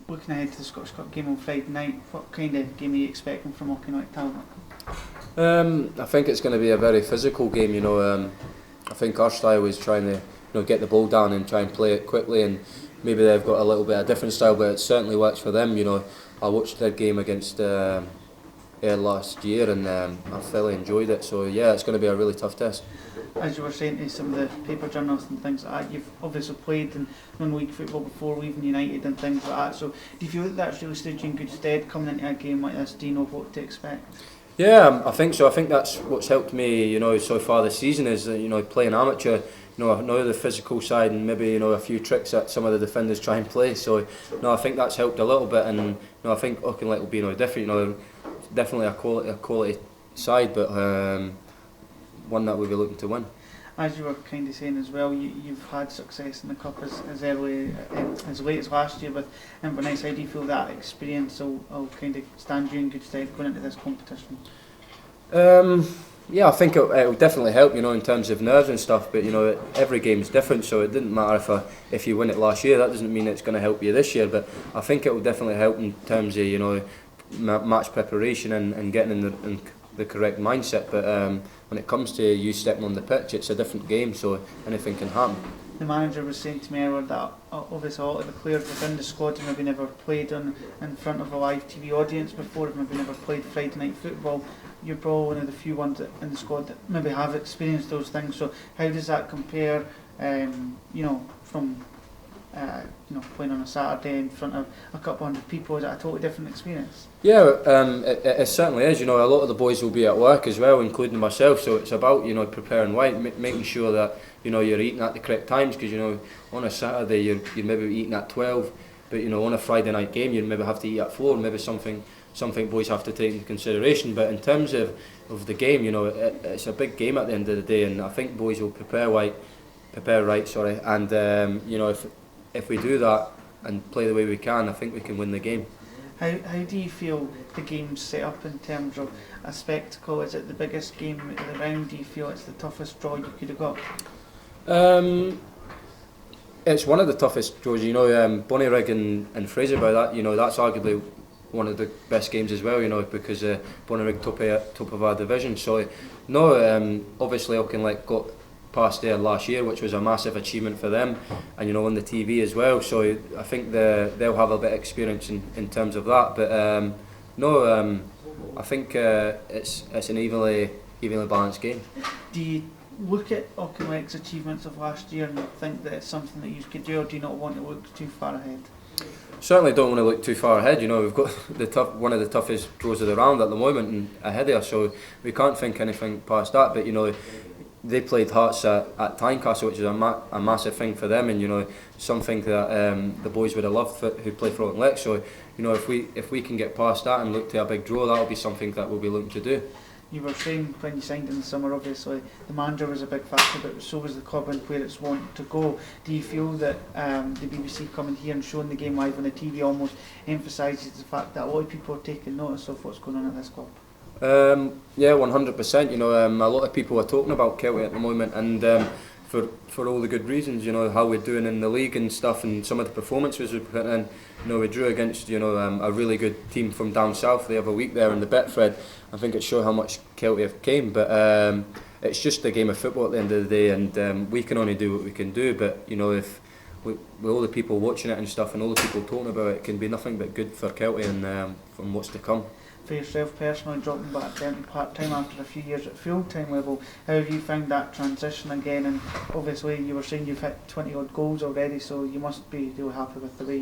looking ahead to the Scottish Cup game on Friday night, what kind of game are you expecting from Auchinleck Talbot? I think it's going to be a very physical game. I think our style is trying to get the ball down and try and play it quickly, and maybe they've got a little bit of different style, but it certainly works for them. I watched their game against last year, and I thoroughly enjoyed it. So yeah, it's going to be a really tough test. As you were saying to some of the paper journalists and things like that, you've obviously played in non-league football before, leaving United and things like that. So do you feel that that's really stood you in good stead coming into a game like this? Do you know what to expect? Yeah, I think so. I think that's what's helped me, so far this season is playing amateur. I know the physical side and maybe a few tricks that some of the defenders try and play. So I think that's helped a little bit, and I think Auchinleck will be different. Definitely a quality side, but one that we'll be looking to win. As you were kind of saying as well, you've had success in the cup as late as last year with Inverness. How do you feel that experience will kind of stand you in good stead going into this competition? Yeah, I think it'll definitely help, in terms of nerves and stuff. But every game's different, so it didn't matter if you win it last year. That doesn't mean it's going to help you this year. But I think it will definitely help in terms of match preparation and getting in the correct mindset. But when it comes to you stepping on the pitch, it's a different game, so anything can happen. The manager was saying to me earlier that obviously a lot of the players within the squad have maybe never played in front of a live TV audience before, have maybe never played Friday night football. You're probably one of the few ones in the squad that maybe have experienced those things. So how does that compare, from playing on a Saturday in front of a couple hundred people? Is that a totally different experience? Yeah, it certainly is. A lot of the boys will be at work as well, including myself. So it's about preparing right, making sure that you're eating at the correct times. Because on a Saturday you're maybe eating at 12, but on a Friday night game you maybe have to eat at 4. Maybe something boys have to take into consideration. But in terms of the game, it's a big game at the end of the day, and I think boys will prepare right. And if we do that and play the way we can, I think we can win the game. How do you feel the game's set up in terms of a spectacle? Is it the biggest game of the round? Do you feel it's the toughest draw you could have got? It's one of the toughest draws. Bonnyrigg and Fraserburgh, that's arguably one of the best games as well, because Bonnyrigg top of our division. So obviously Auchinleck got past there last year, which was a massive achievement for them, and on the TV as well. So I think they'll have a bit of experience in terms of that. But I think it's an evenly balanced game. Do you look at Auchinleck's achievements of last year and think that it's something that you could do, or do you not want to look too far ahead? Certainly don't want to look too far ahead. We've got one of the toughest draws of the round at the moment and ahead of us, so we can't think anything past that. But they played Hearts at Tynecastle, which is a massive thing for them, and something that the boys would have loved who play for Auchinleck. So if we can get past that and look to a big draw, that'll be something that we'll be looking to do. You were saying when you signed in the summer, obviously the manager was a big factor, but so was the club and where it's wanting to go. Do you feel that the BBC coming here and showing the game live on the TV almost emphasises the fact that a lot of people are taking notice of what's going on at this club? Yeah, 100%. A lot of people are talking about Kelty at the moment, and for all the good reasons. How we're doing in the league and stuff, and some of the performances we put in. We drew against a really good team from down south the other week there in the Betfred. I think it showed how much Kelty have came, but it's just a game of football at the end of the day, and we can only do what we can do. But if with all the people watching it and stuff, and all the people talking about it, it can be nothing but good for Kelty and from what's to come. For yourself personally, dropping back down to part-time after a few years at full-time level, how have you found that transition again? And obviously you were saying you've hit 20 odd goals already, so you must be really happy with the way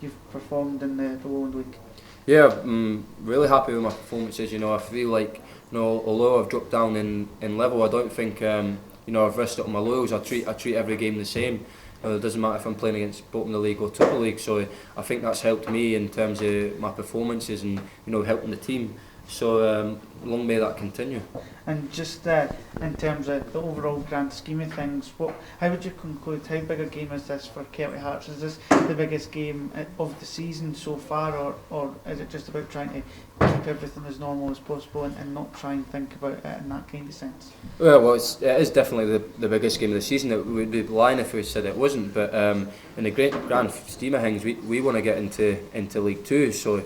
you've performed in the Lowland League. Yeah, I'm really happy with my performances. I feel like although I've dropped down in level, I don't think I've rested on my laurels. I treat every game the same. It doesn't matter if I'm playing against bottom of the league or top of the league. So I think that's helped me in terms of my performances and helping the team. So long may that continue. And just in terms of the overall grand scheme of things, how would you conclude, how big a game is this for Kelty Hearts? Is this the biggest game of the season so far, or is it just about trying to keep everything as normal as possible and not try and think about it in that kind of sense? Well, it is definitely the biggest game of the season. It would be lying if we said it wasn't, but in the grand scheme of things, we want to get into League Two, so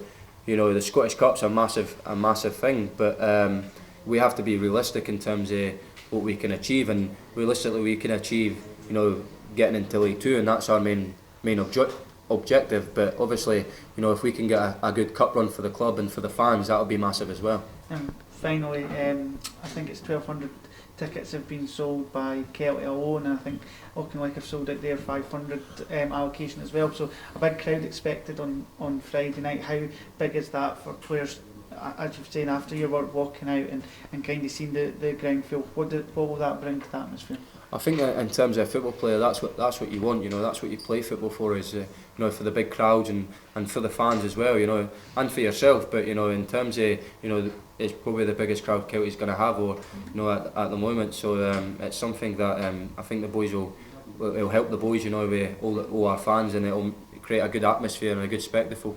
you know the Scottish Cup's a massive thing, but we have to be realistic in terms of what we can achieve, and realistically we can achieve, you know, getting into League Two, and that's our main objective. But obviously, you know, if we can get a good cup run for the club and for the fans, that'll be massive as well. And finally, I think it's 1,200 tickets have been sold by Kelty alone, and I think Auchinleck have sold out their 500 allocation as well. So a big crowd expected on Friday night. How big is that for players? As you've seen, after your work walking out and kind of seeing the ground full, what will that bring to the atmosphere? I think that in terms of a football player, that's what you want. You know, that's what you play football for. Is you know, for the big crowds and for the fans as well. You know, and for yourself. But you know, in terms of, you know, it's probably the biggest crowd Kelty's going to have, or you know, at the moment. So it's something that I think the boys will help the boys. You know, with all our fans, and it'll create a good atmosphere and a good spectacle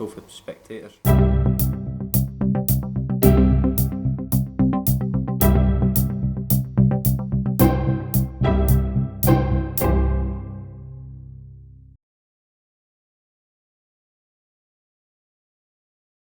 for spectators.